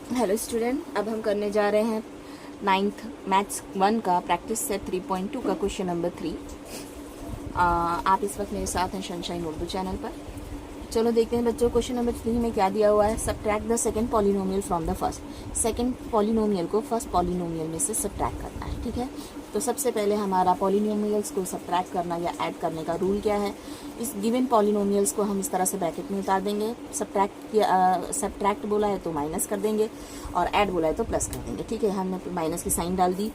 Hello student, अब हम करने जा रहे हैं नाइन्थ मैथ्स 1 का प्रैक्टिस सेट 3.2 का क्वेश्चन नंबर 3। आप इस वक्त मेरे साथ हैं सनशाइन उर्दू चैनल पर। चलो देखते हैं बच्चों, क्वेश्चन नंबर 3 में क्या दिया हुआ है। Subtract the second polynomial from the first. Second polynomial को फर्स्ट पॉलिनोमियल में से सब्ट्रैक्ट करना है, ठीक है। तो सबसे पहले हमारा पॉलिनोमियल्स को सब्ट्रैक्ट करना या ऐड करने का रूल क्या है। इस गिवन पॉलिनोमियल्स को हम इस तरह से ब्रैकेट में उतार देंगे। सब्ट्रैक्ट बोला है तो माइनस कर देंगे और ऐड बोला है तो प्लस कर देंगे, ठीक है। हमने माइनस की साइन डाल दी।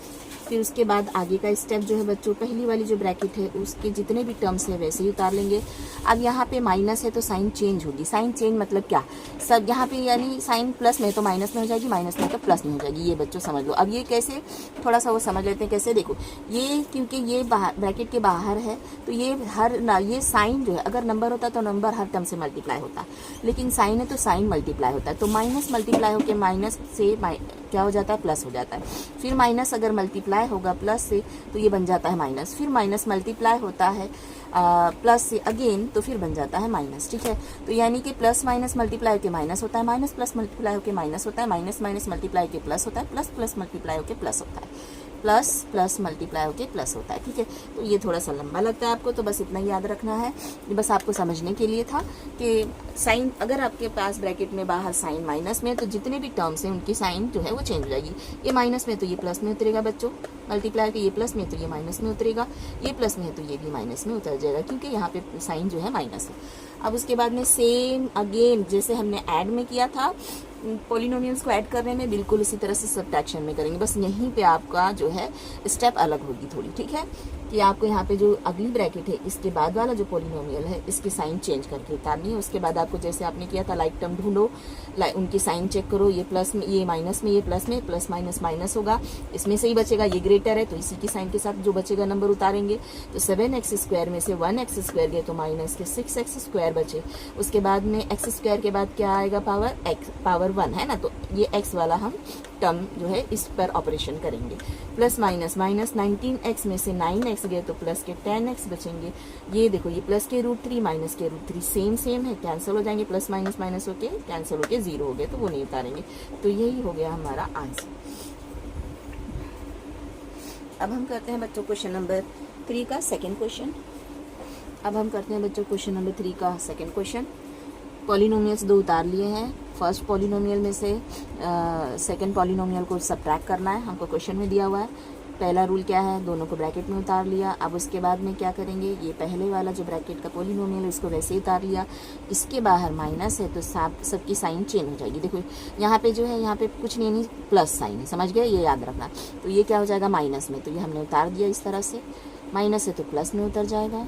फिर उसके बाद आगे का स्टेप जो है बच्चों, पहली वाली जो ब्रैकेट है उसके जितने भी टर्म्स है वैसे ही उतार लेंगे। अब यहाँ पे माइनस है तो साइन चेंज होगी। साइन चेंज मतलब क्या, सब यहाँ पे यानी साइन प्लस में तो माइनस में हो जाएगी, माइनस में तो प्लस में हो जाएगी। ये बच्चों समझ लो। अब ये कैसे, थोड़ा सा वो समझ लेते हैं कैसे। देखो ये क्योंकि ये ब्रैकेट के बाहर है तो ये ये साइन जो है, अगर नंबर होता तो नंबर हर टर्म से मल्टीप्लाई होता, लेकिन साइन है तो साइन मल्टीप्लाई होता है। तो माइनस मल्टीप्लाई होकर माइनस से क्या हो जाता है, प्लस हो जाता है। फिर माइनस अगर मल्टीप्लाई होगा प्लस से तो ये बन जाता है माइनस। फिर माइनस मल्टीप्लाई होता है प्लस से अगेन तो फिर बन जाता है माइनस, ठीक है। तो यानी कि प्लस माइनस मल्टीप्लाई होकर माइनस होता है, माइनस प्लस मल्टीप्लाई होकर माइनस होता है, माइनस माइनस मल्टीप्लाई होकर प्लस होता है, प्लस प्लस मल्टीप्लाई होकर प्लस होता है, प्लस प्लस मल्टीप्लाई होकर प्लस होता है, ठीक है। तो ये थोड़ा सा लंबा लगता है आपको, तो बस इतना याद रखना है। ये बस आपको समझने के लिए था कि साइन, अगर आपके पास ब्रैकेट में बाहर साइन माइनस में तो जितने भी टर्म्स हैं उनकी साइन जो है वो चेंज हो जाएगी। ये माइनस में तो ये प्लस में उतरेगा बच्चों, मल्टीप्लाई के ये प्लस में तो ये माइनस में उतरेगा, ये प्लस में है तो ये भी माइनस में उतर जाएगा, क्योंकि यहाँ पे साइन जो है माइनस है। अब उसके बाद में सेम अगेन जैसे हमने ऐड में किया था, पॉलिनोमियल्स को ऐड करने में बिल्कुल इसी तरह से सब्ट्रैक्शन में करेंगे। बस यहीं पे आपका जो है स्टेप अलग होगी थोड़ी, ठीक है। कि आपको यहाँ पे जो अगली ब्रैकेट है इसके बाद वाला जो पॉलिनोमियल है इसकी साइन चेंज करके उतारनी है। उसके बाद आपको जैसे आपने किया था लाइक टर्म ढूंढो, उनकी साइन चेक करो। ये प्लस में, ये माइनस में, ये प्लस में, प्लस माइनस माइनस होगा, इसमें से ही बचेगा। ये ग्रेटर है तो इसी की साइन के साथ जो बचेगा नंबर उतारेंगे। तो 7x² में से 1x² गए तो माइनस के 6x² बचे। उसके बाद में x² के बाद क्या आएगा, पावर 1 है ना, तो ये x वाला हम टर्म जो है इस पर ऑपरेशन करेंगे। प्लस माइनस माइनस 19x में से 9x गए तो प्लस के 10x बचेंगे। ये देखो ये प्लस के √3 माइनस के √3 सेम सेम है, कैंसिल हो जाएंगे। प्लस माइनस माइनस होके कैंसिल होके 0 हो गए तो वो नहीं उतारेंगे। तो यही हो गया हमारा आंसर। अब हम करते हैं बच्चों क्वेश्चन नंबर 3 का सेकेंड क्वेश्चन। अब हम करते हैं बच्चों क्वेश्चन नंबर 3 का सेकेंड क्वेश्चन। पॉलिनोमियल्स 2 उतार लिए हैं। फर्स्ट पॉलिनोमियल में से सेकंड पॉलिनोमियल को सब्ट्रैक्ट करना है, हमको क्वेश्चन में दिया हुआ है। पहला रूल क्या है, दोनों को ब्रैकेट में उतार लिया। अब उसके बाद में क्या करेंगे, ये पहले वाला जो ब्रैकेट का पॉलिनोमियल है इसको वैसे ही उतार लिया। इसके बाहर माइनस है तो सबकी साइन चेंज हो जाएगी। देखो यहाँ पे जो है, यहाँ पे कुछ नहीं प्लस साइन है, समझ गए, ये याद रखना। तो ये क्या हो जाएगा माइनस में, तो ये हमने उतार दिया इस तरह से। माइनस है तो प्लस में उतर जाएगा,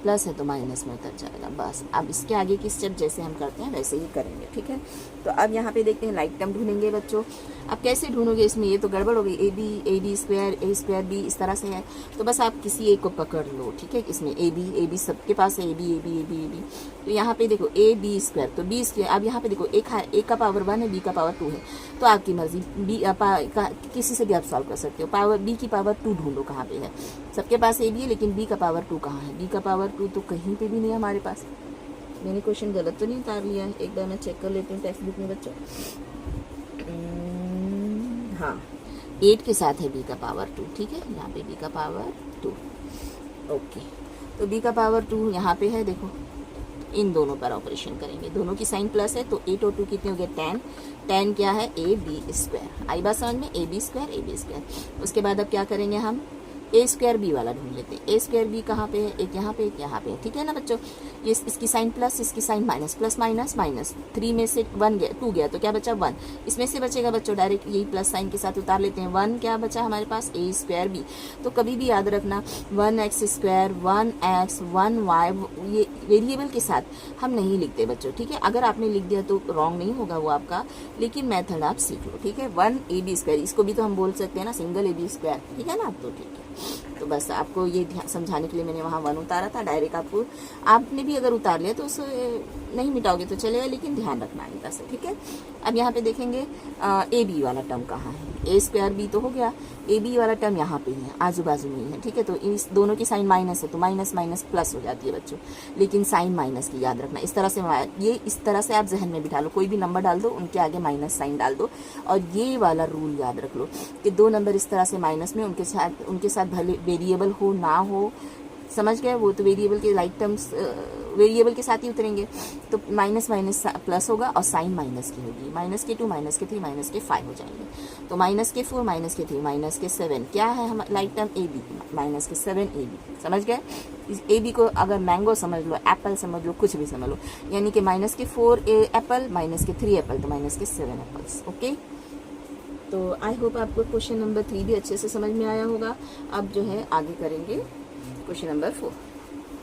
प्लस है तो माइनस में उतर जाएगा। बस अब इसके आगे की स्टेप जैसे हम करते हैं वैसे ही करेंगे, ठीक है। तो अब यहाँ पे देखते हैं लाइक टर्म ढूंढेंगे बच्चों। अब कैसे ढूंढोगे, इसमें ये तो गड़बड़ हो गई, ए बी स्क्वायर बी इस तरह से है। तो बस आप किसी एक को पकड़ लो, ठीक है। इसमें ए बी सबके पास है, ए बी। तो यहाँ पे देखो ए बी स्क्वायर तो बी स्क्वायर। अब यहाँ पे देखो एक का पावर 1 है, बी का पावर 2 है, तो आपकी मर्जी किसी से भी आप सॉल्व कर सकते हो। पावर बी की पावर 2 ढूंढो कहाँ पे है। सबके पास ए बी है लेकिन बी का पावर 2 कहाँ है, बी का पावर 2 तो कहीं पे भी नहीं है हमारे पास। मैंने क्वेश्चन गलत तो नहीं उतार लिया है, एक बार मैं चेक कर लेती हूँ टेक्स्ट बुक में बच्चों। हाँ 8 के साथ है बी का पावर 2, ठीक है। यहाँ पे बी का पावर 2, ओके। तो बी का पावर 2 यहाँ पे है, देखो इन दोनों पर ऑपरेशन करेंगे। दोनों की साइन प्लस है तो 8 और 2 कितने हो गए 10। 10 क्या है, ए बी स्क्वायर। आई बात समझ में, ए बी स्क्वायर। उसके बाद अब क्या करेंगे, हम ए स्क्वायर बी वाला ढूंढ लेते हैं। ए स्क्वायर बी कहाँ पे है, एक यहाँ पे एक यहाँ पे है, ठीक है ना बच्चों। ये इसकी साइन प्लस, इसकी sign minus, plus minus minus. 3 में से 1 गया, 2 गया तो क्या बचा 1। इसमें से बचेगा बच्चों डायरेक्ट यही प्लस साइन के साथ उतार लेते हैं। 1 क्या बचा हमारे पास, ए स्क्वायर बी। तो कभी भी याद रखना 1x², 1x 1y ये वेरिएबल के साथ हम नहीं लिखते बच्चों, ठीक है। अगर आपने लिख दिया तो रॉन्ग नहीं होगा वो आपका, लेकिन मेथड आप सीख लो, ठीक है। 1ab², इसको भी तो हम बोल सकते हैं ना सिंगल ab², ठीक है ना। तो ठीक है, तो बस आपको ये समझाने के लिए मैंने वहाँ 1 उतारा था। डायरेक्ट आपने भी अगर उतार लिया तो उस नहीं मिटाओगे तो चलेगा, लेकिन ध्यान रखना आएगा से, ठीक है। अब यहाँ पे देखेंगे ए बी वाला टर्म कहाँ है, ए स्क्वायर बी तो हो गया, ए बी वाला टर्म यहाँ पे ही है, आजू बाजू में ही है, ठीक है। तो इस दोनों की साइन माइनस है तो माइनस माइनस प्लस हो जाती है बच्चों, लेकिन साइन माइनस की याद रखना। इस तरह से ये इस तरह से आप जहन में बिठा लो, कोई भी नंबर डाल दो उनके आगे माइनस साइन डाल दो, और ये वाला रूल याद रख लो कि दो नंबर इस तरह से माइनस में उनके साथ भले वेरिएबल हो ना हो, समझ गए, वो तो वेरिएबल के लाइक टर्म्स वेरिएबल के साथ ही उतरेंगे, तो माइनस माइनस प्लस होगा और साइन माइनस की होगी, माइनस के 2 माइनस के 3 माइनस के 5 हो जाएंगे। तो माइनस के 4 माइनस के 3 माइनस के 7 क्या है हम like term A B, minus के 7 ए बी, समझ गए। इस ए बी को अगर मैंगो समझ लो, एप्पल समझ लो, कुछ भी समझ लो, यानी कि माइनस के 4 एप्पल, माइनस के 3 एप्पल, तो माइनस के 7 एप्पल्स, ओके। तो आई होप आपको क्वेश्चन नंबर 3 भी अच्छे से समझ में आया होगा। अब जो है आगे करेंगे क्वेश्चन नंबर 4।